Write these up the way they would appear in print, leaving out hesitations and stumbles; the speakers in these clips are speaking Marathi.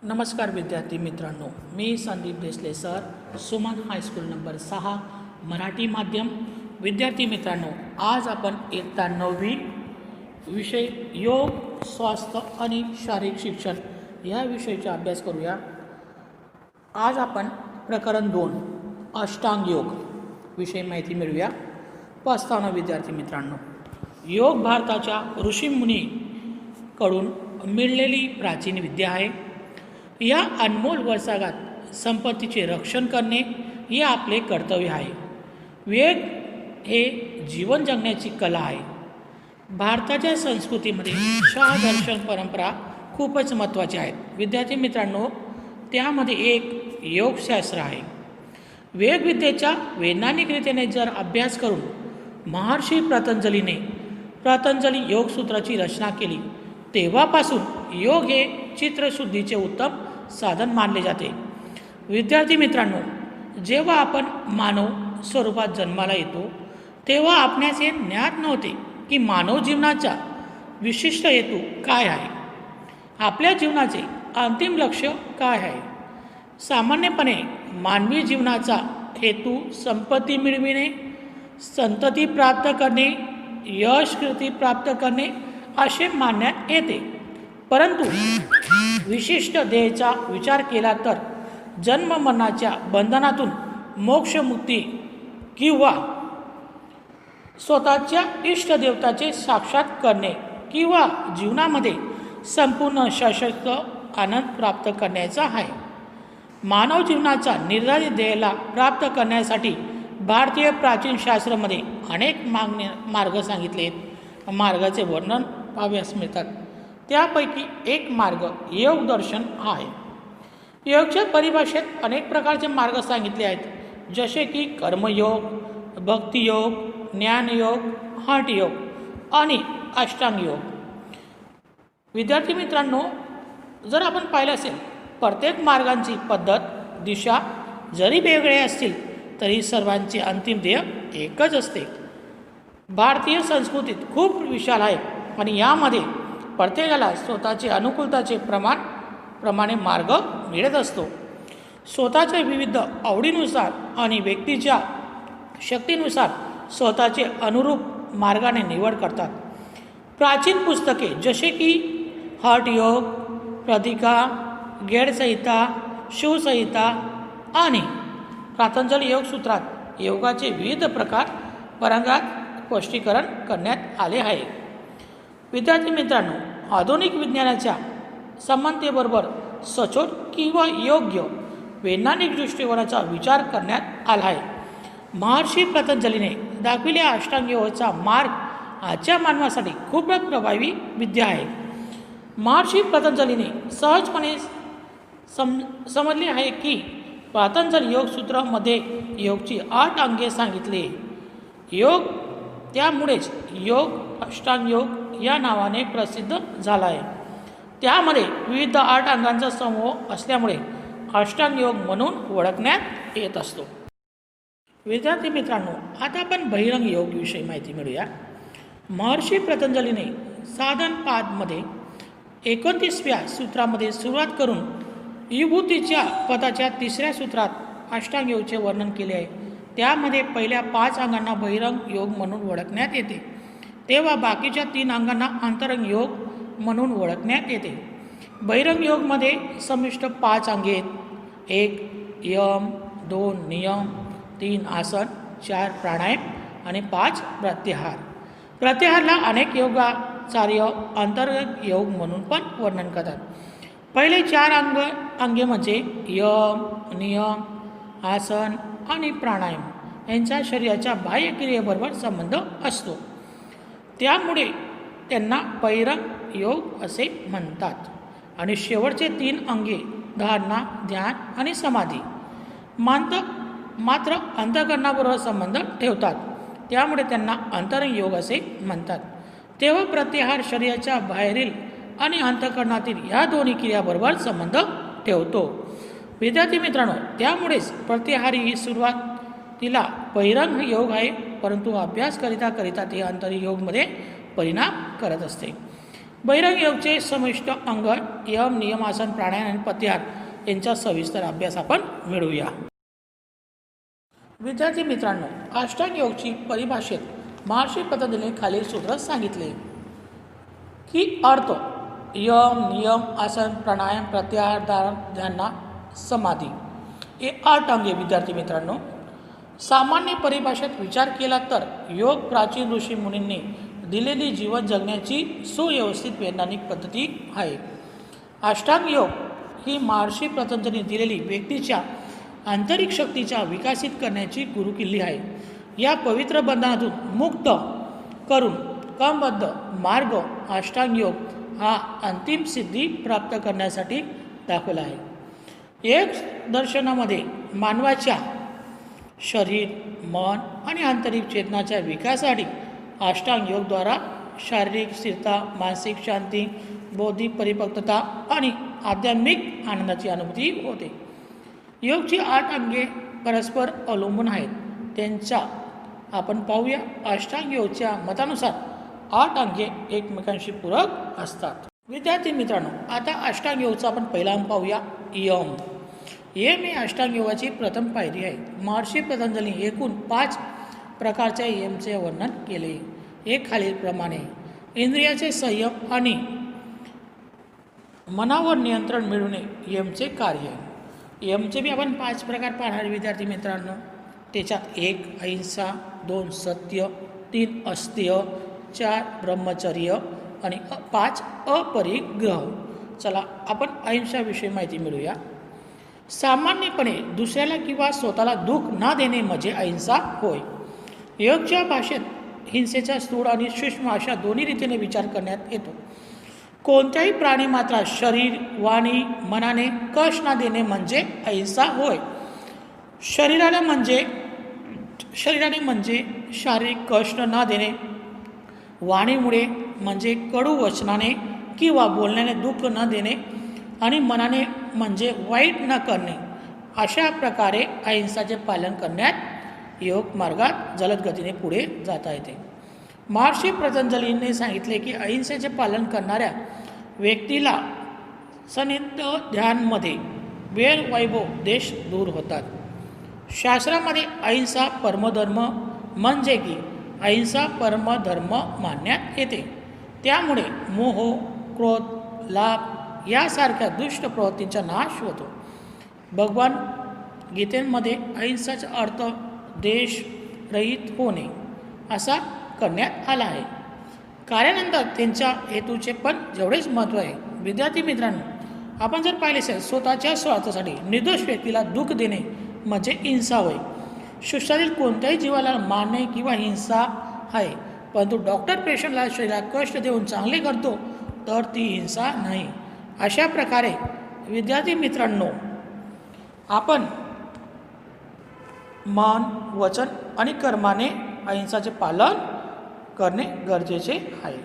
नमस्कार विद्यार्थी मित्रांनो, मी Sandeep Desale sir, Suman high school number 6 Marathi माध्यम. विद्यार्थी मित्रांनो, आज आपण इयत्ता 9वी विषय योग, स्वास्थ्य आणि शारीरिक शिक्षण या विषयाचा अभ्यास करूया. आज आपण प्रकरण 2 अष्टांग योग विषयी माहिती मिळूया. प्रस्तावना विद्यार्थी मित्रांनो, योग भारताच्या ऋषीमुनीकडून मिळलेली प्राचीन विद्या आहे. या अनमोल वर्षागात संपत्तीचे रक्षण करणे हे आपले कर्तव्य आहे. वेद हे जीवन जगण्याची कला आहे. भारताच्या संस्कृतीमध्ये शाहदर्शन परंपरा खूपच महत्त्वाची आहेत. विद्यार्थी मित्रांनो, त्यामध्ये एक योगशास्त्र आहे. वेदविद्येच्या वैज्ञानिक रीतीने जर अभ्यास करून महर्षी पतंजली योगसूत्राची रचना केली, तेव्हापासून योग हे चित्रशुद्धीचे उत्तम साधन मानले जाते. विद्यार्थी मित्रांनो, जेव्हा आपण मानव स्वरूपात जन्माला येतो तेव्हा आपणास हे ज्ञात नव्हते की मानव जीवनाचा विशिष्ट हेतू काय आहे, आपल्या जीवनाचे अंतिम लक्ष्य काय आहे. सामान्यपणे मानवी जीवनाचा हेतू संपत्ती मिळविणे, संतती प्राप्त करणे, यश कीर्ती प्राप्त करणे असे मानण्यात येते. परंतु विशिष्ट ध्येयाचा विचार केला तर जन्म मरणाच्या बंधनातून मोक्षमुक्ती किंवा स्वतःच्या इष्टदेवताचे साक्षात करणे किंवा जीवनामध्ये संपूर्ण शाश्वत आनंद प्राप्त करण्याचा आहे. मानव जीवनाचा निर्धारित ध्येयाला प्राप्त करण्यासाठी भारतीय प्राचीन शास्त्रामध्ये अनेक मार्ग सांगितले आहेत. मार्गाचे वर्णन पाहावयास मिळतात. त्यापैकी एक मार्ग योग दर्शन आहे. योगच्या परिभाषेत अनेक प्रकारचे मार्ग सांगितले आहेत, जसे की कर्मयोग, भक्तियोग, ज्ञानयोग, हठयोग आणि अष्टांग योग. विद्यार्थी मित्रांनो, जर आपण पाहिलं असेल, प्रत्येक मार्गांची पद्धत, दिशा जरी वेगळे असतील तरी सर्वांचे अंतिम ध्येय एकच असते. भारतीय संस्कृतीत खूप विशाल आहे आणि यामध्ये प्रत्येकाला स्वतःचे अनुकूलताचे प्रमाणे मार्ग मिळत असतो. स्वतःच्या विविध आवडीनुसार आणि व्यक्तीच्या शक्तीनुसार स्वतःचे अनुरूप मार्गाने निवड करतात. प्राचीन पुस्तके जसे की हठयोग, प्रदीका, गेडसंहिता, शिवसंहिता आणि पतंजली योगसूत्रात योगाचे विविध प्रकार पारंगात स्पष्टीकरण करण्यात आले आहे. विद्यार्थी मित्रांनो, आधुनिक विज्ञानाच्या समानतेबरोबर सचोट किंवा योग्य वैज्ञानिक दृष्टिकोनाचा विचार करण्यात आला आहे. महर्षी पतंजलीने दाखविलेला अष्टांग योगाचा मार्ग आजच्या मानवासाठी खूप प्रभावी विद्या आहे. महर्षी पतंजलीने सहजपणे समजले आहे की पतंजली योगसूत्रामध्ये योगची 8 अंगे सांगितले. योग त्यामुळेच योग अष्टांग योग या नावाने प्रसिद्ध झाला आहे. त्यामध्ये विविध 8 अंगांचा समूह असल्यामुळे अष्टांग योग म्हणून ओळखण्यात येत असतो. विद्यार्थी मित्रांनो, आता आपण बहिरंग योग विषयी माहिती मिळूया. महर्षी पतंजलीने साधन पादमध्ये 29व्या सूत्रामध्ये सुरुवात करून विभूतीच्या पदाच्या 3ऱ्या सूत्रात अष्टांग योगचे वर्णन केले आहे. त्यामध्ये पहिल्या 5 अंगांना बहिरंग योग म्हणून ओळखण्यात येते, तेव्हा बाकीच्या 3 अंगांना अंतरंग योग म्हणून ओळखण्यात येते. बहिरंग योगमध्ये समिष्ट 5 अंगे आहेत. 1 यम, 2 नियम, 3 आसन, 4 प्राणायाम आणि 5 प्रत्याहार. प्रत्याहारला अनेक योगाचार्य अंतर्गत योग म्हणून पण वर्णन करतात. पहिले 4 अंगे म्हणजे यम, नियम, आसन आणि प्राणायाम यांचा शरीराच्या बाह्यक्रियेबरोबर संबंध असतो, त्यामुळे त्यांना बहिरंग योग असे म्हणतात. आणि शेवटचे 3 अंगे धारणा, ध्यान आणि समाधी मात्र अंतःकरणाबरोबर संबंध ठेवतात, त्यामुळे त्यांना अंतरंग योग असे म्हणतात. तेव्हा प्रत्याहार शरीराच्या बाहेरील आणि अंतःकरणातील ह्या दोन्ही क्रियाबरोबर संबंध ठेवतो. विद्यार्थी मित्रांनो, त्यामुळेच प्रत्याहारी ही सुरुवातीला बहिरंग योग आहे, परंतु अभ्यास करिता ते अंतरंग योगमध्ये परिणाम करत असते. बहिरंग योगचे समिष्ट अंग यम, नियम, आसन, प्राणायाम आणि प्रत्याहार यांचा सविस्तर अभ्यास आपण मिळवूया. विद्यार्थी मित्रांनो, अष्टांग योगची परिभाषेत महर्षी पतंजलीने खालील सूत्र सांगितले की अर्थ यम, नियम, आसन, प्राणायाम, प्रत्याहार, धारणा, ध्यान, समाधी हे 8 अंगे. विद्यार्थी मित्रांनो, सामान्य परिभाषेत विचार केला तर योग प्राचीन ऋषी मुनींनी दिलेली जीवन जगण्याची सुव्यवस्थित वैज्ञानिक पद्धती आहे. अष्टांग योग ही महर्षी पतंजलीने दिलेली व्यक्तीच्या आंतरिक शक्तीच्या विकसित करण्याची गुरुकिल्ली आहे. या पवित्र बंधनातून मुक्त करून क्रमबद्ध मार्ग अष्टांग योग हा अंतिम सिद्धी प्राप्त करण्यासाठी दाखवला आहे. एक दर्शनामध्ये मानवाच्या शरीर, मन आणि आंतरिक चेतनाच्या विकासासाठी अष्टांग योगद्वारा शारीरिक स्थिरता, मानसिक शांती, बौद्धिक परिपक्वता आणि आध्यात्मिक आनंदाची अनुभूती होते. योगची 8 अंगे परस्पर अवलंबून आहेत. त्यांचा आपण पाहूया. अष्टांग योगच्या मतानुसार 8 अंगे एकमेकांशी पूरक असतात. विद्यार्थी मित्रांनो, आता अष्टांग योगचा आपण पहिला अंग पाहूया. यम. यम ही अष्टांग योगाची प्रथम पायरी आहे. महर्षी पतंजलीने एकूण 5 प्रकारच्या यमचे वर्णन केले. हे खालीलप्रमाणे: इंद्रियाचे संयम आणि मनावर नियंत्रण मिळवणे यमचे कार्य. यमचे बी आपण 5 प्रकार पाहणार विद्यार्थी मित्रांनो. त्याच्यात 1 अहिंसा, 2 सत्य, 3 अस्तेय, 4 ब्रह्मचर्य आणि 5 अपरिग्रह. चला आपण अहिंसाविषयी माहिती मिळूया. सामान्यपणे दुसऱ्याला किंवा स्वतःला दुःख न देणे म्हणजे अहिंसा होय. योगच्या भाषेत हिंसेचा स्थूळ आणि सूक्ष्म अशा दोन्ही रीतीने विचार करण्यात येतो. कोणत्याही प्राणीमात्रास शरीर, वाणी, मनाने कष्ट न देणे म्हणजे अहिंसा होय. शरीराने म्हणजे शारीरिक कष्ट न देणे, वाणीमुळे म्हणजे कडू वचनाने किंवा बोलण्याने दुःख न देणे आणि मनाने म्हणजे वाईट न करणे. अशा प्रकारे अहिंसाचे पालन करण्यात योग मार्गात जलद गतीने पुढे जाता येते. महर्षी पतंजलीने सांगितले की अहिंसेचे पालन करणाऱ्या व्यक्तीला सनिध ध्यानमध्ये वेळ, वैभव, देश दूर होतात. शास्त्रामध्ये अहिंसा परमधर्म म्हणजे की अहिंसा परमधर्म मानण्यात येते. त्यामुळे मोह, क्रोध, लाभ यासारख्या दुष्ट प्रवृत्तींचा नाश होतो. भगवान गीतेमध्ये अहिंसाचा अर्थ देश रहित होणे असा करण्यात आला आहे. कार्यानंतर त्यांच्या हेतूचे पण जेवढेच महत्त्व आहे. विद्यार्थी मित्रांनो, आपण जर पाहिले असेल स्वतःच्या स्वार्थासाठी निर्दोष व्यक्तीला दुःख देणे म्हणजे हिंसा होय. सृष्टीतील कोणत्याही जीवाला मारणे किंवा हिंसा आहे, परंतु डॉक्टर पेशंटला शरीराला कष्ट देऊन चांगले करतो तर ती हिंसा नाही. अशा प्रकारे विद्यार्थी मित्रांनो, आपण मन, वचन आणि कर्माने अहिंसाचे पालन करणे गरजेचे आहे.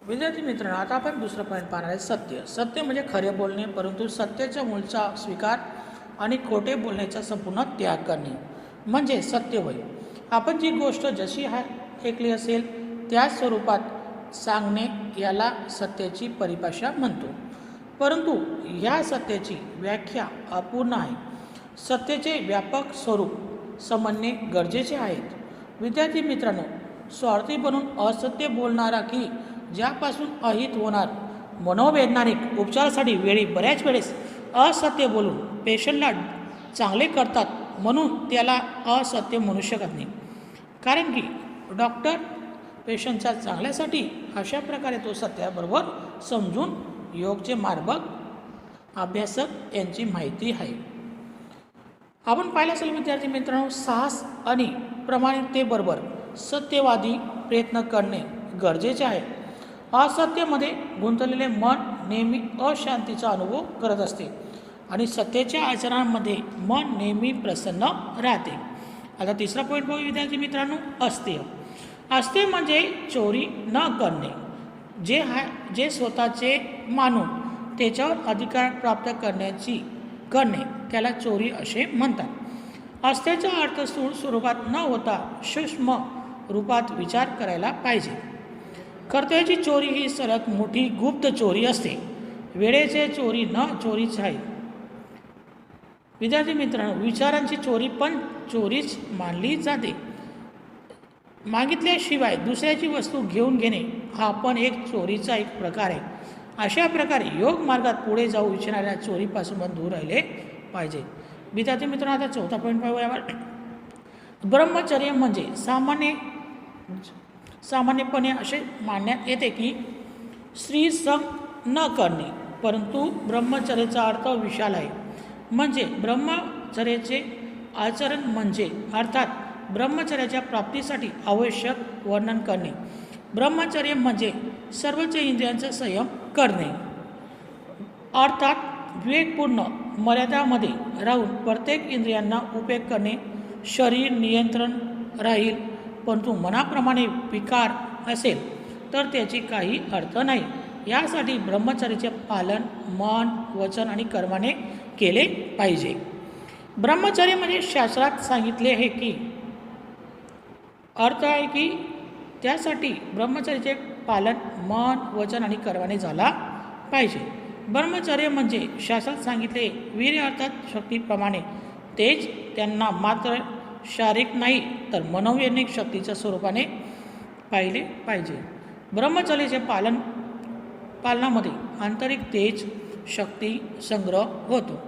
विद्यार्थी मित्रांनो, आता आपण दुसरं पॉईंट पाहणार आहे सत्य. सत्य म्हणजे खरे बोलणे, परंतु सत्याच्या मूळचा स्वीकार आणि खोटे बोलण्याचा संपूर्ण त्याग करणे म्हणजे सत्य होय. आपण जी गोष्ट जशी ऐकली असेल त्याच स्वरूपात सांगणे याला सत्याची परिभाषा म्हणतो. परंतु ह्या सत्याची व्याख्या अपूर्ण आहे. सत्याचे व्यापक स्वरूप समजणे गरजेचे आहेत. विद्यार्थी मित्रांनो, स्वार्थी बनून असत्य बोलणारा की ज्यापासून अहित होणार मनोवैज्ञानिक उपचारासाठी बऱ्याच वेळेस असत्य बोलून पेशंटला चांगले करतात, म्हणून त्याला असत्य म्हणू शकत नाही. कारण की डॉक्टर पेशंटच्या चांगल्यासाठी अशा प्रकारे तो सत्याबरोबर समजून योगचे मार्गदर्शक अभ्यासक यांची माहिती आहे. आपण पाहिलं असेल विद्यार्थी मित्रांनो, साहस आणि प्रामाणिकतेबरोबर सत्यवादी प्रयत्न करणे गरजेचे आहे. असत्यामध्ये गुंतलेले मन नेहमी अशांतीचा अनुभव करत असते आणि सत्याच्या आचरणामध्ये मन नेहमी प्रसन्न राहते. आता तिसरा पॉईंट बघू विद्यार्थी मित्रांनो, अस्तेय. अस्तेय म्हणजे चोरी न करणे. जे स्वतःचे मानून त्याच्यावर अधिकार प्राप्त करणे त्याला चोरी असे म्हणतात. अस्तेचा अर्थ स्थूल स्वरूपात न होता सूक्ष्म रूपात विचार करायला पाहिजे. कर्तव्याची चोरी ही सर्वात मोठी गुप्त चोरी असते. वेळेचे चोरी न चोरीच आहे. विद्यार्थी मित्रांनो, विचारांची चोरी पण चोरीच मानली जाते. मागितल्याशिवाय दुसऱ्याची वस्तू घेऊन घेणे हा पण एक चोरीचा एक प्रकार आहे. अशा प्रकारे योग मार्गात पुढे जाऊ इच्छिणाऱ्या चोरीपासून पण दूर राहिले पाहिजे. विद्यार्थी मित्रांनो, आता चौथा पॉईंट पाहूया. ब्रह्मचर्य म्हणजे सामान्यपणे असे मानण्यात येते की स्त्री संग न करणे, परंतु ब्रह्मचर्याचा अर्थ विशाल आहे. म्हणजे ब्रह्मचर्याचे आचरण म्हणजे अर्थात ब्रह्मचर्याच्या प्राप्तीसाठी आवश्यक वर्णन करणे. ब्रह्मचर्य म्हणजे सर्वच इंद्रियांचा संयम करणे, अर्थात विवेकपूर्ण मर्यादामध्ये राहून प्रत्येक इंद्रियांना उपयोग करणे. शरीर नियंत्रण राहील, परंतु मनाप्रमाणे विकार असेल तर त्याची काही अर्थ नाही. यासाठी ब्रह्मचर्याचे पालन मन वचन आणि कर्माने केले पाहिजे. ब्रह्मचर्य म्हणजे शास्त्रात सांगितले आहे की अर्थ आहे की त्यासाठी ब्रह्मचर्याचे पालन मन वचन आणि कर्माने झाला पाहिजे. ब्रह्मचर्य म्हणजे शास्त्रात सांगितले वीर्य अर्थात शक्तीप्रमाणे, तेच त्यांना मात्र शारीरिक नाही तर मनोवैज्ञानिक शक्तीच्या स्वरूपाने पाहिले पाहिजे. ब्रह्मचर्याचे पालनामध्ये आंतरिक तेज शक्ती संग्रह होतो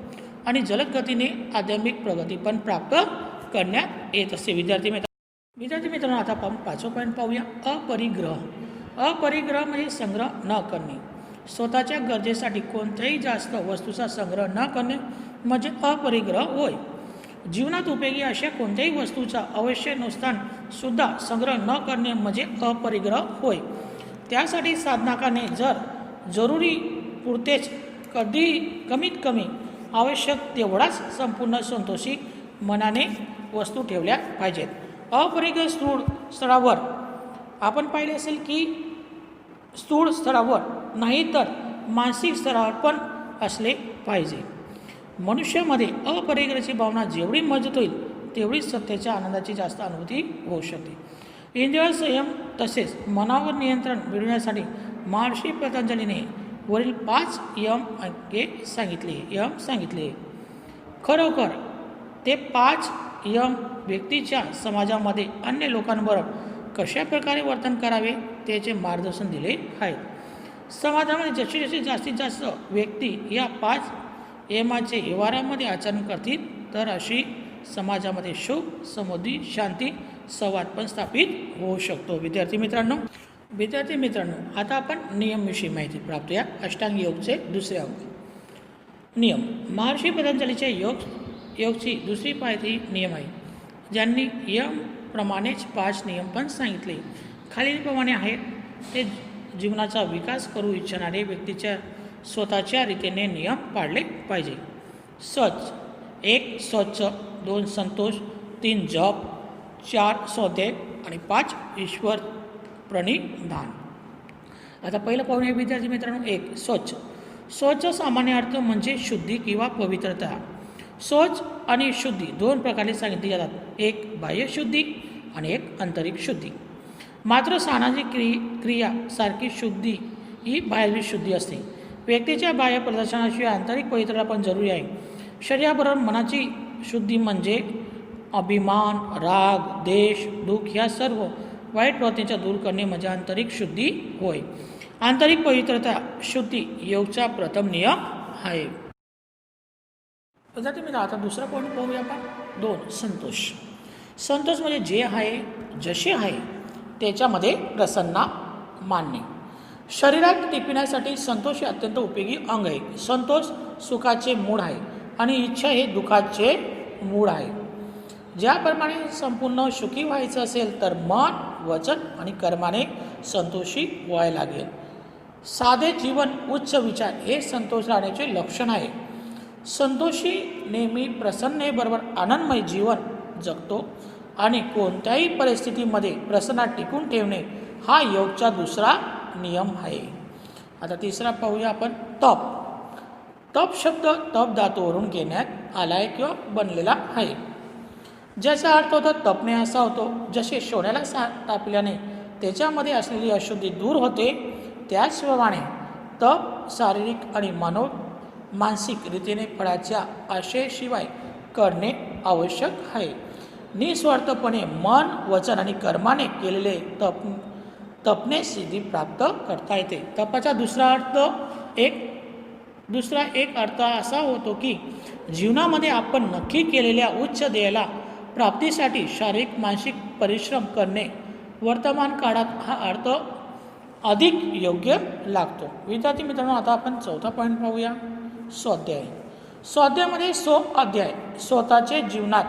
आणि जलद गतीने आध्यात्मिक प्रगती पण प्राप्त करण्यात येत असते. विद्यार्थी मित्रांनो, आता आपण पाचवा पॉईंट पाहूया. अपरिग्रह म्हणजे संग्रह न करणे. स्वतःच्या गरजेसाठी कोणत्याही जास्त वस्तूचा संग्रह न करणे म्हणजे अपरिग्रह होय. जीवनात उपयोगी अशा कोणत्याही वस्तूचा अवश्य नसताना सुद्धा संग्रह न करणे म्हणजे अपरिग्रह होय. त्यासाठी साधना करणे, जर जरुरी पुरतेच कमीत कमी आवश्यक तेवढाच संपूर्ण संतोषी मनाने वस्तू ठेवल्या पाहिजेत. अपरिग्रह स्थूळ स्तरावर आपण पाहिले असेल की स्थूळ स्तरावर नाही तर मानसिक स्तरावर पण असले पाहिजे. मनुष्यामध्ये अपरिग्रहाची भावना जेवढी मजबूत होईल तेवढी सत्याच्या आनंदाची जास्त अनुभूती होऊ शकते. इंद्रिय संयम तसेच मनावर नियंत्रण मिळवण्यासाठी महर्षी पतंजलीने वरील 5 यम सांगितले. खरोखर ते 5 यम व्यक्तीच्या समाजामध्ये अन्य लोकांबरोबर कशा प्रकारे वर्तन करावे त्याचे मार्गदर्शन दिले आहेत. समाजामध्ये जसे जास्तीत जास्त व्यक्ती या 5 यमाचे व्यवहारामध्ये आचरण करतील तर अशी समाजामध्ये सुख समृद्धी शांती संवाद पण स्थापित होऊ शकतो. विद्यार्थी मित्रांनो, आता आपण नियमविषयी माहिती प्राप्त या. अष्टांग योगचे दुसरे अंग. नियम. महर्षी पतंजलीचे योगची दुसरी पायरी नियम आहे, ज्यांनी यमप्रमाणेच 5 नियम पण सांगितले. खालीलप्रमाणे आहेत. ते जीवनाचा विकास करू इच्छिणारे व्यक्तीच्या स्वतःच्या रीतीने नियम पाळले पाहिजे. 1 स्वच्छ, 2 संतोष, 3 जप, 4 स्वाध्याय आणि 5 ईश्वर प्रणिधान. आता पहिलं पाहूया विद्यार्थी मित्रांनो. 1 स्वच्छ सामान्य अर्थ म्हणजे शुद्धी किंवा पवित्रता. शौच आणि शुद्धी 2 प्रकारे सांगितली जातात. एक बाह्य शुद्धी आणि एक आंतरिक शुद्धी. मात्र सामाजिक क्रिया सारखी शुद्धी ही बाह्य शुद्धी असते. व्यक्तीच्या बाह्य प्रदर्शनाशिवाय आंतरिक पवित्रता पण जरुरी आहे. शरीराबरोबर मनाची शुद्धी म्हणजे अभिमान राग द्वेष दुःख या सर्व वाईट प्रवृत्तींचा दूर करणे म्हणजे आंतरिक शुद्धी होय. आंतरिक पवित्रता शुद्धी योगचा प्रथम नियम आहे. विद्यार्थी मित्र, आता दुसरा पॉईंट पाहूया आपण. 2 संतोष म्हणजे जे आहे जसे आहे त्याच्यामध्ये प्रसन्नता मानणे. शरीरात टिकविण्यासाठी संतोष हे अत्यंत उपयोगी अंग आहे. संतोष सुखाचे मूळ आहे आणि इच्छा हे दुःखाचे मूळ आहे. ज्याप्रमाणे संपूर्ण सुखी व्हायचं असेल तर मन वचन आणि कर्माने संतोषी व्हायला लागेल. साधे जीवन उच्च विचार हे संतोष राहण्याचे लक्षण आहे. संतोषी नेहमी प्रसन्नतेबरोबर आनंदमय जीवन जगतो आणि कोणत्याही परिस्थितीमध्ये प्रसन्नता टिकून ठेवणे हा योगचा दुसरा नियम आहे. आता तिसरा पाहूया आपण. तप शब्द तप धातूवरून घेण्यात आला आहे किंवा बनलेला आहे, ज्याचा अर्थ होतो तपणे असा होतो. जसे सोन्याला तापल्याने त्याच्यामध्ये असलेली अशुद्धी दूर होते. त्याचप्रमाणे तप शारीरिक आणि मानसिक रीतीने फळाच्या आशेशिवाय करणे आवश्यक आहे. निस्वार्थपणे मन वचन आणि कर्माने केलेले तपने सिद्धी प्राप्त करता येते. तपाचा दुसरा एक अर्थ असा होतो की जीवनामध्ये आपण नक्की केलेल्या उच्च ध्येयाला प्राप्तीसाठी शारीरिक मानसिक परिश्रम करणे वर्तमान काळात हा अर्थ अधिक योग्य लागतो. विद्यार्थी मित्रांनो, आता आपण चौथा पॉईंट पाहूया. स्वाध्यायामध्ये अध्याय स्वतःचे जीवनात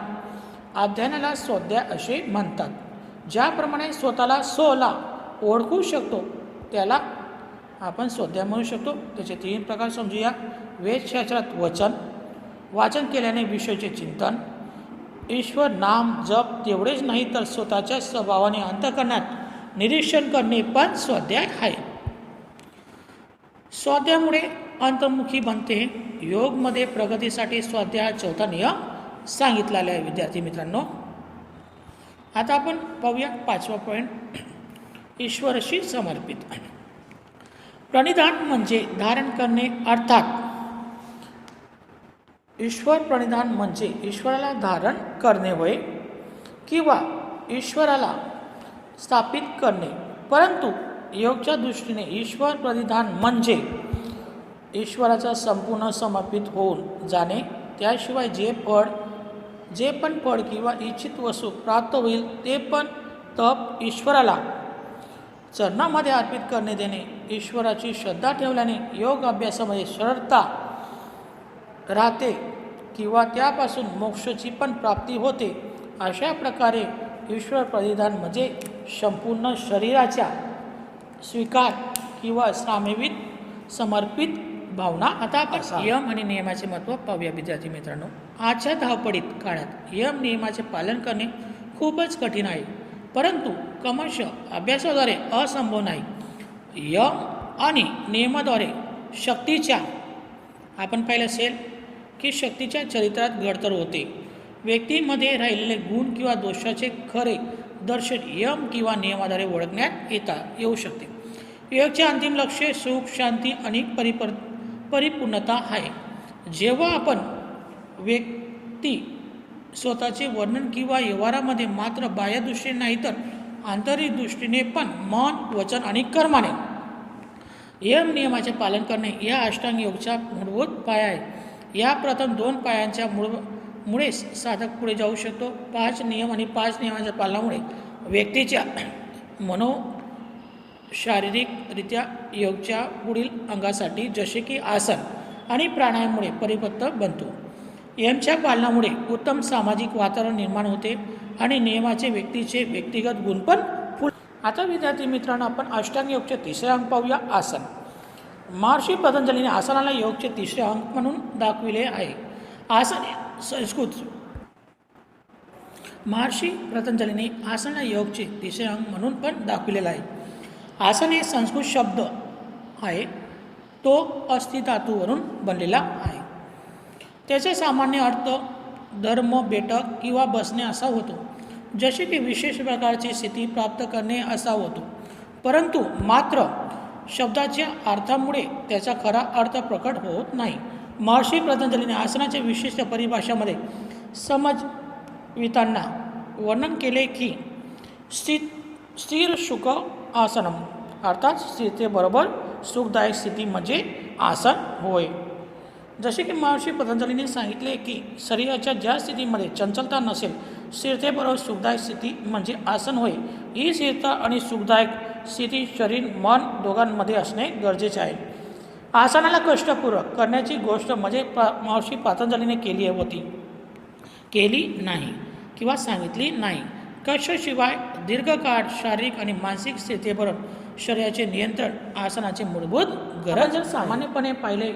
अध्ययनाला स्वाध्याय असे म्हणतात. ज्याप्रमाणे स्वतःला ला ओळखू शकतो त्याला आपण स्वाध्याय म्हणू शकतो. त्याचे 3 प्रकार समजूया. वेदशास्त्रात वाचन केल्याने विषयाचे चिंतन, ईश्वर नाम जप तेवढेच नाही तर स्वतःच्या स्वभावाने अंतःकरणात निरीक्षण करणे पण स्वाध्याय आहे. स्वाध्यायामुळे अंतर्मुखी बनते. योगमध्ये प्रगतीसाठी स्वाध्याय 4था नियम सांगितलेला आहे. विद्यार्थी मित्रांनो, आता आपण पाहूया 5वा पॉईंट. ईश्वराशी समर्पित. प्रणिधान म्हणजे धारण करणे, अर्थात ईश्वर प्रणिधान म्हणजे ईश्वराला धारण करणे होय किंवा ईश्वराला स्थापित करणे. परंतु योगच्या दृष्टीने ईश्वर प्रणिधान म्हणजे ईश्वराचा संपूर्ण समर्पित होऊन जाणे. त्याशिवाय जे पण फळ किंवा इच्छित वस्तू प्राप्त होईल ते पण तप ईश्वराला चरणामध्ये अर्पित करणे देणे. ईश्वराची श्रद्धा ठेवल्याने योग अभ्यासामध्ये सरळता राहते किंवा त्यापासून मोक्षाची पण प्राप्ती होते. अशा प्रकारे ईश्वर प्रणिधान म्हणजे संपूर्ण शरीराच्या स्वीकार किंवा समर्पित भावना. आता आपण यम आणि नियमाचे महत्त्व पाहूया. विद्यार्थी मित्रांनो, आजच्या धावपळीत काळात यम नियमाचे पालन करणे खूपच कठीण आहे, परंतु क्रमशः अभ्यासाद्वारे असंभव नाही. यम आणि नियमाद्वारे शक्तीच्या आपण पाहिलं असेल की शक्तीच्या चरित्रात घडतर होते. व्यक्तीमध्ये राहिलेले गुण किंवा दोषाचे खरे दर्शन यम किंवा नियमाद्वारे ओळखण्यात येऊ शकते. योगचे अंतिम लक्ष्य सुख शांती आणि परिपूर्णता आहे. जेव्हा आपण व्यक्ती स्वतःचे वर्णन किंवा व्यवहारामध्ये मात्र बाह्य दृष्टीने नाही तर आंतरिक दृष्टीने पण मन वचन आणि कर्माने यम नियमाचे पालन करणे या अष्टांग योगचा मूलभूत पाया आहे. या प्रथम 2 पायांच्या मुळे साधक पुढे जाऊ शकतो. 5 नियम आणि 5 नियमांच्या पालनामुळे व्यक्तीच्या शारीरिकरित्या योगच्या पुढील अंगासाठी जसे की आसन आणि प्राणायाममुळे परिपक्व बनतो. यमच्या पालनामुळे उत्तम सामाजिक वातावरण निर्माण होते आणि नियमाचे व्यक्तीचे व्यक्तिगत गुण पण आता विद्यार्थी मित्रांनो, आपण अष्टांग योगचे 3रे अंग पाहूया. आसन. महर्षी पतंजलीने आसनाला योगचे 3रे अंग म्हणून दाखविले आहे. आसन संस्कृत महर्षी पतंजलीने आसनाला योगचे 3रे अंग म्हणून पण दाखविलेला आहे. आसन हे संस्कृत शब्द आहे. तो अस्थि धातूवरून बनलेला आहे. त्याचे सामान्य अर्थ धर्म बैठक किंवा बसणे असा होतो, जसे की विशेष प्रकारची स्थिती प्राप्त करणे असा होतो. परंतु मात्र शब्दाच्या अर्थामुळे त्याचा खरा अर्थ प्रकट होत नाही. महर्षी पतंजलीने आसनाच्या विशिष्ट परिभाषामध्ये समजवितांना वर्णन केले की स्थिर सुख आसनम, अर्थात स्थिरतेबरोबर सुखदायक स्थिती म्हणजे आसन होय. जसे की महर्षी पतंजलीने सांगितले की शरीराच्या ज्या स्थितीमध्ये चंचलता नसेल, स्थिरतेबरोबर सुखदायक स्थिती म्हणजे आसन होय. ही स्थिरता आणि सुखदायक स्थिती शरीर मन दोघांमध्ये असणे गरजेचे आहे. आसनाला कष्टपूर्वक करण्याची गोष्ट म्हणजे महर्षी पतंजलीने केली नाही किंवा सांगितली नाही. कष्टाशिवाय दीर्घकाळ शारीरिक आणि मानसिक स्थितीबरोबर शरीराचे नियंत्रण आसनाचे मूलभूत गरज. जर सामान्यपणे पाहिले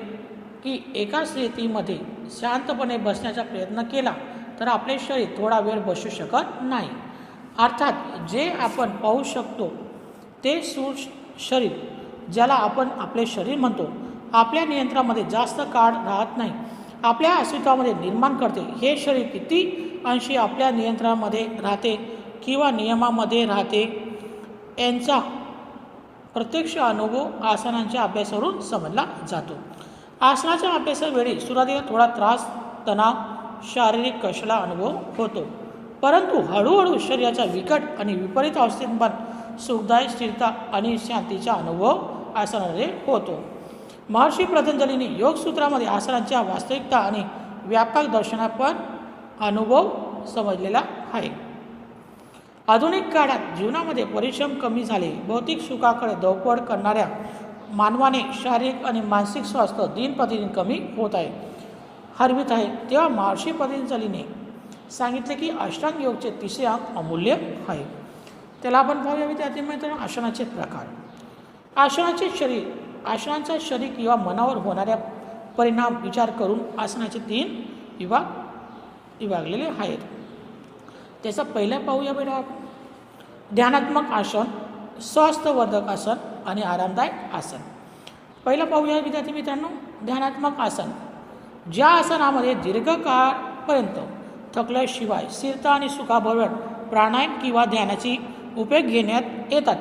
की एका स्थितीमध्ये शांतपणे बसण्याचा प्रयत्न केला तर आपले शरीर थोडा वेळ बसू शकत नाही. अर्थात जे आपण पाहू शकतो ते शरीर, ज्याला आपण आपले शरीर म्हणतो, आपल्या नियंत्रणामध्ये जास्त काळ राहत नाही, आपल्या अस्तित्वामध्ये निर्माण करते. हे शरीर किती अंशी आपल्या नियंत्रणामध्ये राहते किंवा नियमामध्ये राहते यांचा प्रत्यक्ष अनुभव आसनांच्या अभ्यासावरून समजला जातो. आसनाच्या अभ्यासावेळी सुरुवातीला थोडा त्रास, तणाव, शारीरिक कष्टाला अनुभव होतो, परंतु हळूहळू शरीराच्या विकट आणि विपरीत अवस्थेत पण सुखदायक स्थिरता आणि शांतीचा अनुभव आसनामध्ये होतो. महर्षी पतंजलीने योगसूत्रामध्ये आसनांच्या वास्तविकता आणि व्यापक दर्शनापर अनुभव समजलेला आहे. आधुनिक काळात जीवनामध्ये परिश्रम कमी झाले, भौतिक सुखाकडे धवपळ करणाऱ्या मानवाने शारीरिक आणि मानसिक स्वास्थ्य दिन प्रतिदिन कमी होत आहे, हरवित आहे, तेव्हा महर्षी पतंजलीने सांगितले की अष्टांग योगचे तिसरे अंग अमूल्य आहे. त्याला आपण पाहूया विद्यार्थी मित्रांनो, आसनाचे प्रकार. आसनांचा शरीर किंवा मनावर होणाऱ्या परिणाम विचार करून आसनाचे 3 विभागलेले आहेत. त्याचा पहिला पाहूया बेटा आपण. ध्यानात्मक आसन, स्वास्थ्यवर्धक आसन आणि आरामदायक आसन. पहिलं पाहूया विद्यार्थी मित्रांनो, ध्यानात्मक आसन. ज्या आसनामध्ये दीर्घकाळपर्यंत थकल्याशिवाय स्थिरता आणि सुखाबरोबर प्राणायाम किंवा ध्यानाची उपयोग घेण्यात येतात,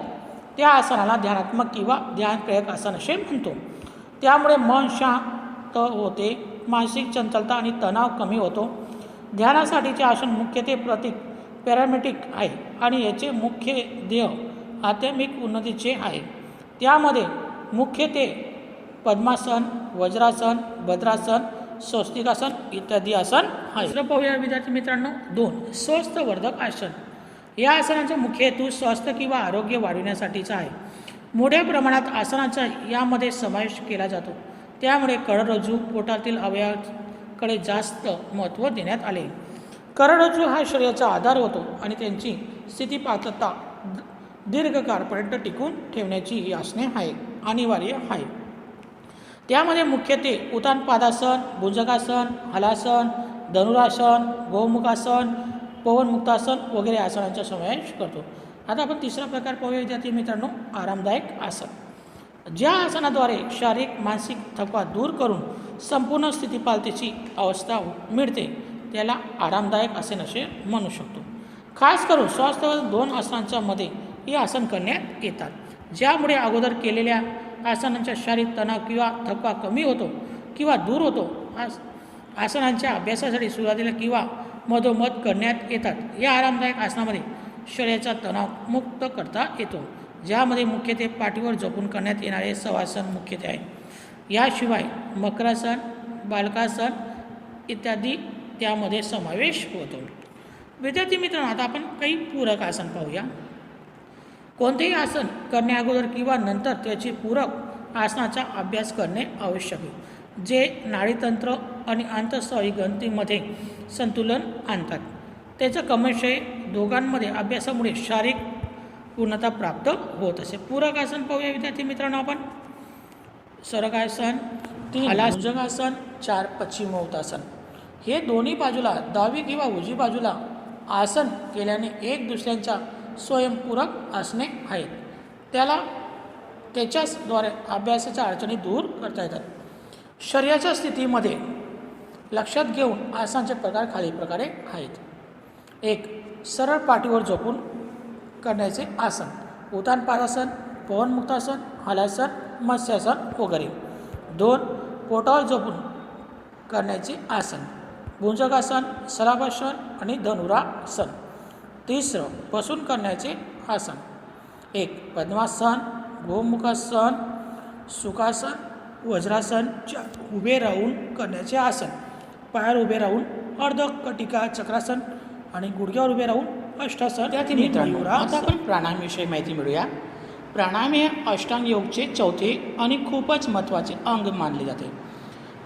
त्या आसनाला ध्यानात्मक किंवा ध्यानप्रेरक आसन असे म्हणतो. त्यामुळे मन शांत होते, मानसिक चंचलता आणि तणाव कमी होतो. ध्यानासाठीचे आसन मुख्यत्वे पॅरामेटिक आहे आणि याचे मुख्य ध्येय आध्यात्मिक उन्नतीचे आहे. त्यामध्ये मुख्यत्वे पद्मासन, वज्रासन, भद्रासन, स्वस्तिकासन इत्यादी आसन आहे. दुसरं पाहूया विद्यार्थी मित्रांनो, 2 स्वास्थ्यवर्धक आसन. या आसनाचा मुख्य हेतू स्वास्थ्य किंवा आरोग्य वाढविण्यासाठीचा आहे. मोठ्या प्रमाणात आसनाचा यामध्ये समावेश केला जातो. त्यामुळे करोडरज्जू, पोटातील अवयवाकडे जास्त महत्त्व देण्यात आले. करोडरज्जू हा शरीराचा आधार होतो आणि त्यांची स्थितीपात्रता दीर्घकाळपर्यंत टिकून ठेवण्याची ही आसने आहे अनिवार्य आहे. त्यामध्ये मुख्यत्वे उत्तानपादासन, भुजंगासन, हलासन, धनुरासन, गोमुखासन, पवनमुक्तासन वगैरे आसनांचा समावेश करतो. आता आपण तिसरा प्रकार पाहूया विद्यार्थी मित्रांनो, आरामदायक आसन. ज्या आसनाद्वारे शारीरिक मानसिक थकवा दूर करून संपूर्ण स्थितीपालतेची अवस्था मिळते, त्याला आरामदायक आसन असे म्हणू शकतो. खास करून स्वास्थ्यवर्धक 2 आसनांच्या मध्ये ही आसन करण्यात येतात, ज्यामुळे अगोदर केलेल्या आसनांचा शारीरिक तणाव किंवा थकवा कमी होतो किंवा दूर होतो. आसनांच्या अभ्यासासाठी सुरुवातीला किंवा मधोमध करण्यात येतात. या आरामदायक आसनामध्ये शरीराचा तणाव मुक्त करता येतो, ज्यामध्ये मुख्यत्वे पाठीवर झोपून करण्यात येणारे शवासन मुख्यत्वे आहे. याशिवाय मकरासन, बालकासन इत्यादी त्यामध्ये समावेश होतो. विद्यार्थी मित्रांनो, आता आपण काही पूरक आसन पाहूया. कोणतेही आसन करण्याअगोदर किंवा नंतर त्याची पूरक आसनाचा अभ्यास करणे आवश्यक आहे, जे नाडीतंत्र आणि अंतःस्रावी ग्रंथीमध्ये संतुलन आणतात. त्याचं क्रमशः दोघांमध्ये अभ्यासामुळे शारीरिक पूर्णता प्राप्त होत असे. पूरक आसन पाहूया विद्यार्थी मित्रांनो आपण. सरकासन, 3 भुजंगासन, 4 पश्चिमोत्तासन. हे दोन्ही बाजूला डावी किंवा उजवी बाजूला आसन केल्याने एक दुसऱ्यांच्या स्वयंपूरक आसने आहेत. त्याच्याद्वारे अभ्यासाच्या अडचणी दूर करता येतात. शरीराच्या स्थितीमध्ये लक्षात घेऊन आसनाचे प्रकार खालील प्रकारे आहेत. 1. सरळ पाठीवर झोपून करण्याचे आसन, उत्तानपादासन, पवनमुक्तासन, हलासन, मत्स्यासन वगैरे. 2. पोटावर झोपून करण्याचे आसन, भुजंगासन, शलभासन आणि धनुरासन. 3. बसून करण्याचे आसन, 1. पद्मासन, गोमुखासन, सुखासन, वज्रासन. 4. उभे राहून करण्याचे आसन, पायावर उभे राहून अर्धकटिका चक्रासन आणि गुडघ्यावर उभे राहून अष्टासन. आता आपण प्राणायामविषयी माहिती मिळूया. प्राणायाम हे अष्टांग योगचे 4थे आणि खूपच महत्त्वाचे अंग मानले जाते.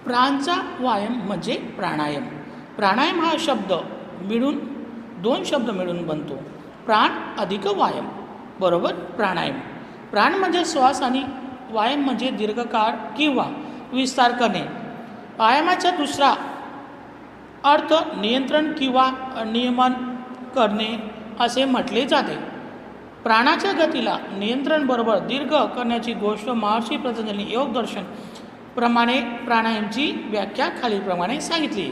प्राणचा व्यायाम म्हणजे प्राणायाम. प्राणायाम हा शब्द मिळून 2 शब्द मिळून बनतो. प्राण अधिक व्यायाम बरोबर प्राणायाम. प्राण म्हणजे श्वास आणि व्यायाम म्हणजे दीर्घकाळ किंवा विस्तार करणे. व्यायामाचा दुसरा अर्थ नियंत्रण किंवा नियमन करणे असे म्हटले जाते. प्राणाच्या गतीला नियंत्रणबरोबर दीर्घ करण्याची गोष्ट महर्षी पतंजली योगदर्शन प्रमाणे प्राणायामची व्याख्या खालीलप्रमाणे सांगितली.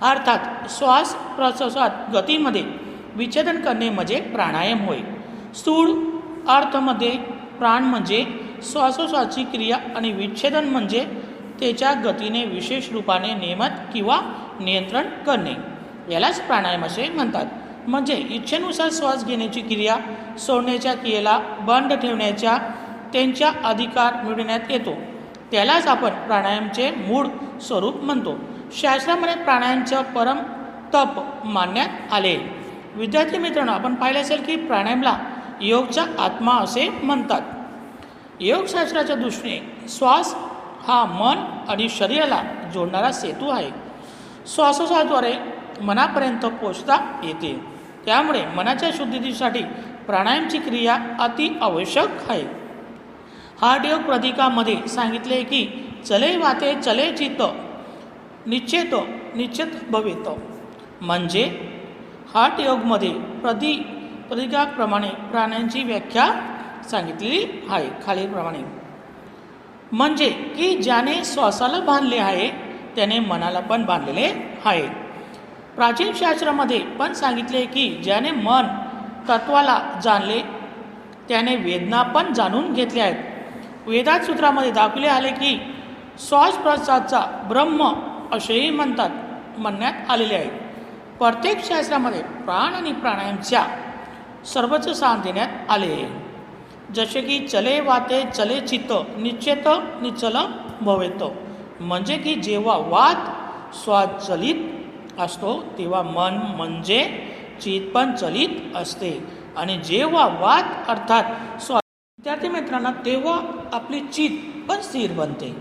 अर्थात श्वास प्रश्वासात गतीमध्ये विच्छेदन करणे म्हणजे प्राणायाम होय. स्थूळ अर्थमध्ये प्राण म्हणजे श्वासोश्वासाची क्रिया आणि विच्छेदन म्हणजे त्याच्या गतीने विशेष रूपाने नियमित किंवा नियंत्रण करणे, यालाच प्राणायाम असे म्हणतात. म्हणजे इच्छेनुसार श्वास घेण्याची क्रिया, सोडण्याच्या क्रियेला बंद ठेवण्याच्या त्यांच्या अधिकार मिळवण्यात येतो, त्यालाच आपण प्राणायामचे मूळ स्वरूप म्हणतो. शास्त्रामध्ये प्राणायामचं परम तप मानण्यात आले. विद्यार्थी मित्रांनो, आपण पाहिलं असेल की प्राणायामला योगचा आत्मा असे म्हणतात. योगशास्त्राच्या दृष्टीने श्वास हा मन आणि शरीराला जोडणारा सेतू आहे. श्वासोश्वासाद्वारे मनापर्यंत पोचता येते. त्यामुळे मनाच्या शुद्धीसाठी प्राणायामची क्रिया अति आवश्यक आहे. हठयोग प्रतीकामध्ये सांगितले की चले वाते चले चित्त निश्चेत निश्चित भवेत. म्हणजे हठयोगमध्ये प्रतीकाप्रमाणे प्राणायामची व्याख्या सांगितलेली आहे खालीलप्रमाणे. म्हणजे की ज्याने श्वासाला बांधले आहे त्याने मनाला पण बांधलेले आहे. प्राचीन शास्त्रामध्ये पण सांगितले की ज्याने मन तत्वाला जाणले त्याने वेदना पण जाणून घेतल्या आहेत. वेदात सूत्रामध्ये दाखवले आले की श्वास प्रश्वासाचा ब्रह्म असेही म्हणण्यात आलेले आहे. प्रत्येक शास्त्रामध्ये प्राण आणि प्राणायामच्या सर्वच स्थान देण्यात आले. जसे की चले वाते चले चित्त निश्चेत निश्चल भवेत. म्हणजे की जेव्हा वात श्वास चलित असतो तेव्हा मन म्हणजे चित्त पण चलित असते, आणि जेव्हा वात अर्थात श्वास विद्यार्थी मित्रांनो तेव्हा आपली चित्त पण स्थिर बनते.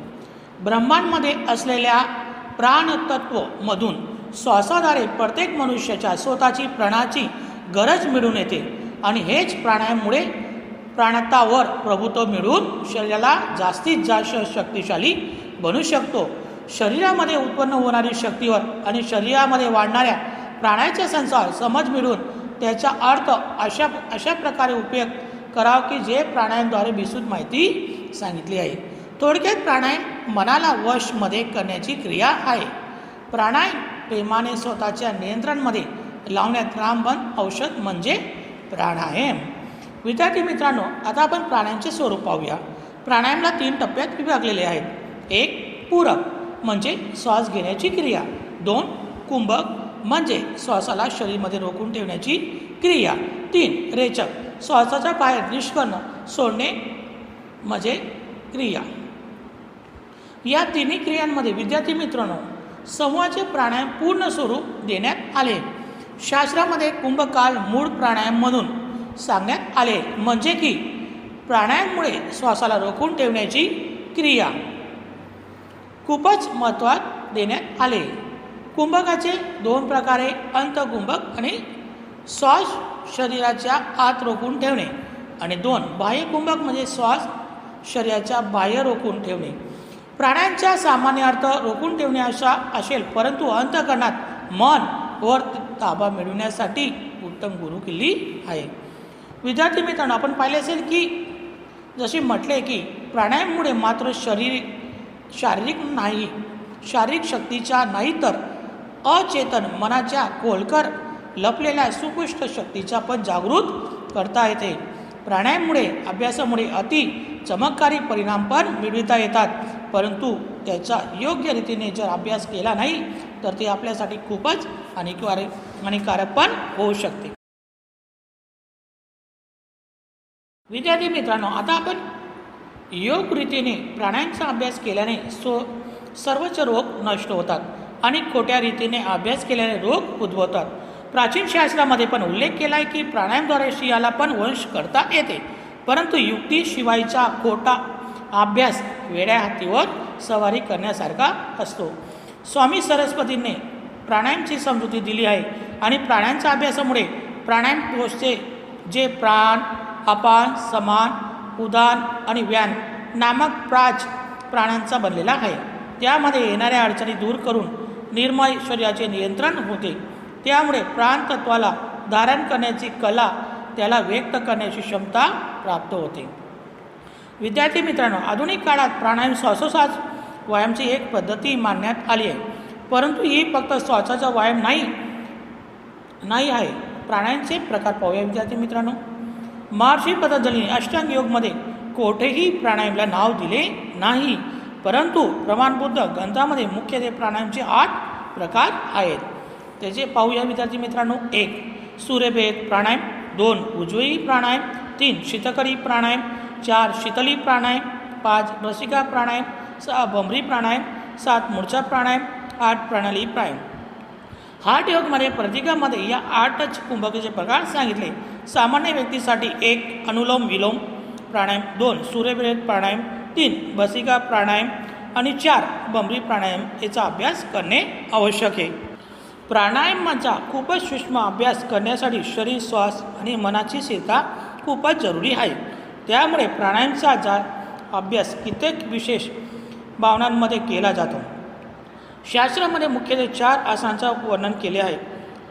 ब्रह्मांडमध्ये असलेल्या प्राणतत्वमधून श्वासाद्वारे प्रत्येक मनुष्याच्या स्वतःची प्राणाची गरज मिळून येते, आणि हेच प्राणायाममुळे प्राणतावर प्रभुत्व मिळवून शरीराला जास्तीत जास्त शक्तिशाली बनू शकतो. शरीरामध्ये उत्पन्न होणारी शक्तीवर आणि शरीरामध्ये वाढणाऱ्या प्राणाच्या संसार समज मिळून त्याचा अर्थ अशा प्रकारे उपयोग करावा की जे प्राणायामद्वारे विस्तृत माहिती सांगितली आहे. थोडक्यात प्राणायाम मनाला वशमध्ये करण्याची क्रिया आहे. प्राणायाम प्रेमाने स्वतःच्या नियंत्रणमध्ये लावण्यात रामबाण औषध म्हणजे प्राणायाम. विद्यार्थी मित्रांनो, आता आपण प्राणायामचे स्वरूप पाहूया. प्राणायामला 3 टप्प्यात विभागलेले आहेत. 1 पूरक म्हणजे श्वास घेण्याची क्रिया. 2 कुंभक म्हणजे श्वासाला शरीरामध्ये रोखून ठेवण्याची क्रिया. 3 रेचक श्वासाच्या बाहेर निष्कर्ण सोडणे म्हणजे क्रिया. या तिन्ही क्रियांमध्ये विद्यार्थी मित्रांनो समूहाचे प्राणायाम पूर्ण स्वरूप देण्यात आले. शास्त्रामध्ये कुंभकाल मूळ प्राणायाम म्हणून सांगण्यात आले, म्हणजे की प्राणायाममुळे श्वासाला रोखून ठेवण्याची क्रिया खूपच महत्त्वात देण्यात आले. कुंभकाचे 2 प्रकारे अंतकुंभक आणि श्वास शरीराच्या आत रोखून ठेवणे, आणि 2 बाह्य कुंभक म्हणजे श्वास शरीराच्या बाह्य रोखून ठेवणे. प्राणायामचा सामान्य अर्थ रोखून ठेवणे असा असेल, परंतु अंतःकरणात मन वर ताबा मिळवण्यासाठी उत्तम गुरुकिल्ली आहे. विद्यार्थी मित्रांनो, आपण पाहिले असेल की जसे म्हटले की प्राणायाममुळे मात्र शारीरिक शक्तीच्या नाही तर अचेतन मनाच्या खोलकर लपलेल्या सुपुष्ट शक्तीचा पण जागृत करता येते. प्राणायाममुळे अभ्यासामुळे अति चमत्कारी परिणाम पण मिळविता येतात, परंतु त्याचा योग्य रीतीने जर अभ्यास केला नाही तर ते आपल्यासाठी खूपच हानिकारक पण होऊ शकते. विद्यार्थी मित्रांनो, आता आपण योग रीतीने प्राणायामचा अभ्यास केल्याने सर्वच रोग नष्ट होतात आणि खोट्या रीतीने अभ्यास केल्याने रोग उद्भवतात. प्राचीन शास्त्रामध्ये पण उल्लेख केला आहे की प्राणायामद्वारे स्त्रियाला पण वंश करता येते, परंतु युक्तिशिवायचा खोटा अभ्यास वेड्या हातीवर सवारी करण्यासारखा असतो. स्वामी सरस्वतींनी प्राणायामची समजुती दिली आहे, आणि प्राणायामच्या अभ्यासामुळे प्राणायाम पोचते जे प्राण, अपान, समान, उदान आणि व्यान नामक प्राणांचा बनलेला आहे. त्यामध्ये येणाऱ्या अडचणी दूर करून निर्मळ शरीराचे नियंत्रण होते. त्यामुळे प्राणतत्वाला धारण करण्याची कला, त्याला व्यक्त करण्याची क्षमता प्राप्त होते. विद्यार्थी मित्रांनो, आधुनिक काळात प्राणायाम श्वासोश्वास व्यायामाची एक पद्धती मानण्यात आली आहे, परंतु ही फक्त श्वासाचा व्यायाम नाही आहे. प्राणायामचे प्रकार पाहूया विद्यार्थी मित्रांनो. महर्षी पतंजलीने अष्टांग योगमध्ये कोठेही प्राणायामला नाव दिले नाही, परंतु प्रमाणबद्ध ग्रंथामध्ये मुख्यत्वे प्राणायामचे 8 प्रकार आहेत. त्याचे पाहूया विद्यार्थी मित्रांनो. 1. सूर्यभेद प्राणायाम. 2. उज्जयी प्राणायाम. 3. शीतकरी प्राणायाम. 4. शीतली प्राणायाम. 5. रसिका प्राणायाम. 6. भमरी प्राणायाम. 7. मूर्छा प्राणायाम. 8. प्रणाली प्राणायाम. हार्ट योगमध्ये प्रतीकामध्ये या 8 कुंभकाचे प्रकार सांगितले. सामान्य व्यक्तीसाठी 1. अनुलोम विलोम प्राणायाम. 2. सूर्यभेद प्राणायाम. 3. भस्त्रिका प्राणायाम आणि 4. भमरी प्राणायाम याचा अभ्यास करणे आवश्यक आहे. प्राणायामाचा खूपच सूक्ष्म अभ्यास करण्यासाठी शरीर, श्वास आणि मनाची स्थिरता खूपच जरुरी आहे. त्यामुळे प्राणायामचा अभ्यास कित्येक विशेष भावनांमध्ये केला जातो. शास्त्रामध्ये मुख्यत्वे 4 आसनांचं वर्णन केले आहे.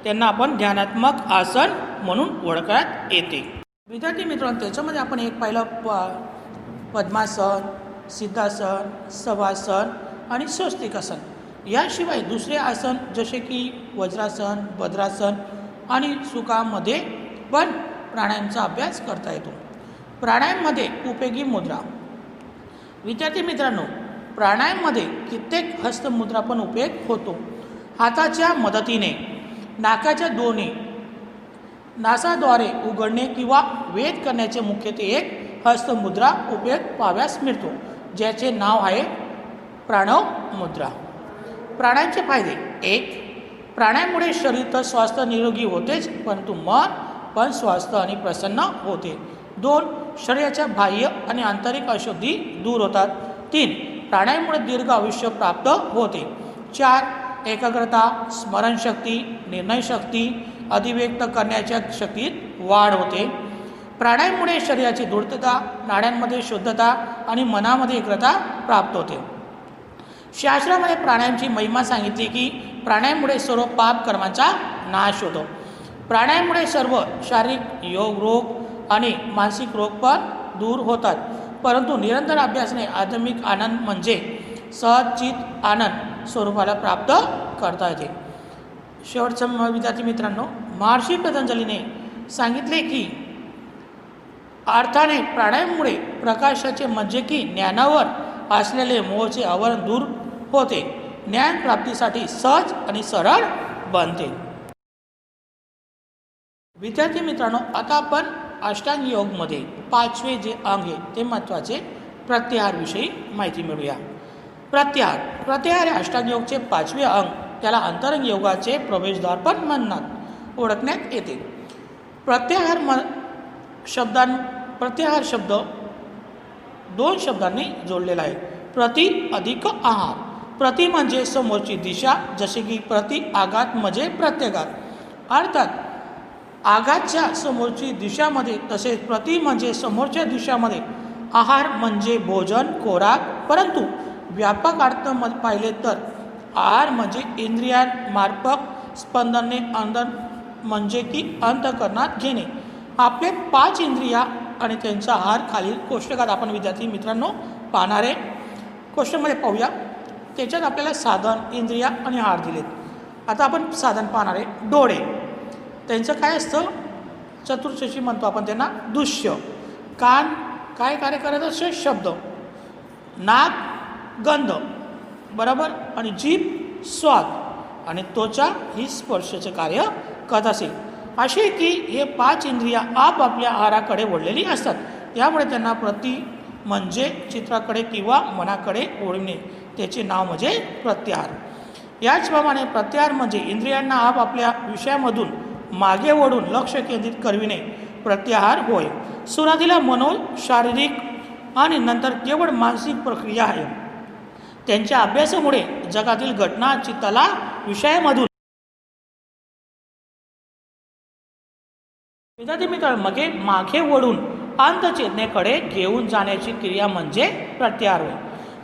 त्यांना आपण ध्यानात्मक आसन म्हणून ओळखण्यात येते. विद्यार्थी मित्रांनो, त्याच्यामध्ये आपण एक पाहिलं पद्मासन, सिद्धासन, शवासन आणि स्वस्तिकासन. याशिवाय दुसरे आसन जसे की वज्रासन, भद्रासन आणि सुखामध्ये पण प्राणायामचा अभ्यास करता येतो. प्राणायाममध्ये उपयोगी मुद्रा. विद्यार्थी मित्रांनो, प्राणायाममध्ये कित्येक हस्तमुद्रा पण उपयोग होतो. हाताच्या मदतीने नाकाच्या दोन्ही नासाद्वारे उघडणे किंवा वेध करण्याचे मुख्यत्वे एक हस्तमुद्रा उपयोग पाहाव्यास मिळतो, ज्याचे नाव आहे प्राणव मुद्रा. प्राणायामचे फायदे. 1. प्राणायाममुळे शरीर तर स्वस्थ निरोगी होतेच, परंतु मन पण स्वस्थ आणि प्रसन्न होते. 2. शरीराच्या बाह्य आणि आंतरिक अशुद्धी दूर होतात. 3. प्राणायाममुळे दीर्घ आयुष्य प्राप्त होते. 4. एकाग्रता, स्मरणशक्ती, निर्णयशक्ती, अभिव्यक्त करण्याच्या शक्तीत वाढ होते. प्राणायाममुळे शरीराची दृढता, नाड्यांमध्ये शुद्धता आणि मनामध्ये एकाग्रता प्राप्त होते. शास्त्रामध्ये प्राणायामची महिमा सांगितली की प्राणायाममुळे सर्व पाप कर्मांचा नाश होतो. प्राणायाममुळे सर्व शारीरिक रोग आणि मानसिक रोग पण दूर होतात. परंतु निरंतर अभ्यासाने आध्यात्मिक आनंद म्हणजे सहजित आनंद स्वरूपाला प्राप्त करता येते. शेवटचं विद्यार्थी मित्रांनो, महर्षी पतंजलीने सांगितले की अर्थाने प्राणायाममुळे प्रकाशाचे म्हणजे की ज्ञानावर असलेले मोहचे आवरण दूर होते. ज्ञान प्राप्तीसाठी सहज आणि सरळ बनते. विद्यार्थी मित्रांनो, आता आपण अष्टांग योगमध्ये 5वे जे अंग आहे ते महत्त्वाचे प्रत्याहारविषयी माहिती मिळूया. प्रत्याहार हे अष्टांग योगचे 5वे अंग, त्याला अंतरंग योगाचे प्रवेशद्वार पण म्हणतात, ओळखण्यात येते. प्रत्याहार शब्द 2 शब्दांनी जोडलेला आहे. प्रति अधिक आहार. प्रति म्हणजे समोरची दिशा, जसे की प्रति आघात म्हणजे प्रत्याघात. अर्थात आघातच्या समोरची दिशामध्ये, तसेच प्रति म्हणजे समोरच्या दिशामध्ये. आहार म्हणजे भोजन, खोराक. परंतु व्यापक अर्थ पाहिले तर आहार म्हणजे इंद्रियांमार्फत स्पंदने अंदर म्हणजे की अंतःकरणात घेणे. आपले 5 इंद्रिया आणि त्यांचा आहार खालील कोष्टकात आपण विद्यार्थी मित्रांनो पाहणार आहे. कोष्टकमध्ये पाहूया. त्याच्यात आपल्याला साधन, इंद्रिया आणि आहार दिलेत. आता आपण साधन पाहणार आहे. डोळे, त्यांचं काय असतं, चतुर्दशी म्हणतो आपण त्यांना, दृश्य. कान काय कार्य करत असते, शब्द. नाक गंध, बरोबर, आणि जीभ स्वाद, आणि त्वचा ही स्पर्शाचे कार्य करत असेल. असे की हे 5 इंद्रिया आपापल्या आहाराकडे वळलेली असतात. त्यामुळे त्यांना प्रति म्हणजे चित्राकडे किंवा मनाकडे वळविणे, त्याचे नाव म्हणजे प्रत्याहार. याचप्रमाणे प्रत्याहार म्हणजे इंद्रियांना आपापल्या विषयामधून मागे वळून लक्ष केंद्रित करविणे प्रत्याहार होय. सुरुवातीला शारीरिक आणि नंतर केवळ मानसिक प्रक्रिया आहे. त्यांच्या अभ्यासामुळे जगातील घटना चित्ताला विषयामधून विद्यार्थी मित्रांनो मागे वळून अंतचेतनेकडे घेऊन जाण्याची क्रिया म्हणजे प्रत्याहार होय.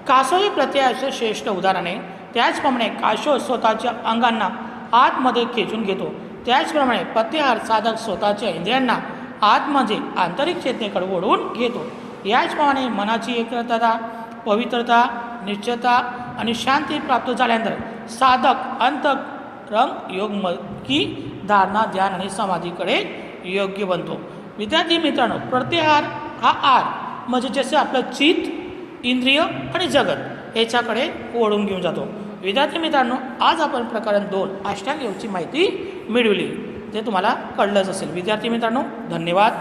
कासव हे प्रत्याहाराचे श्रेष्ठ उदाहरण आहे. त्याचप्रमाणे कासव स्वतःच्या अंगांना आतमध्ये खेचून घेतो. त्याचप्रमाणे प्रत्याहार साधक स्वतःच्या इंद्रियांना आतमध्ये आंतरिक चेतनेकडे ओढवून घेतो. याचप्रमाणे मनाची एकाग्रता, पवित्रता, निश्चयता आणि शांती प्राप्त झाल्यानंतर साधक अंतरंग योग की धारणा, ध्यान आणि समाधीकडे योग्य बनतो. विद्यार्थी मित्रांनो, प्रत्याहार हा आर म्हणजे जसं आपलं चित्त, इंद्रिय आणि जगत याच्याकडे ओढून घेऊन जातो. विद्यार्थी मित्रांनो, आज आपण प्रकरण 2 अष्टांग योगची माहिती मिळवली. ते तुम्हाला कळलंच असेल. विद्यार्थी मित्रांनो, धन्यवाद.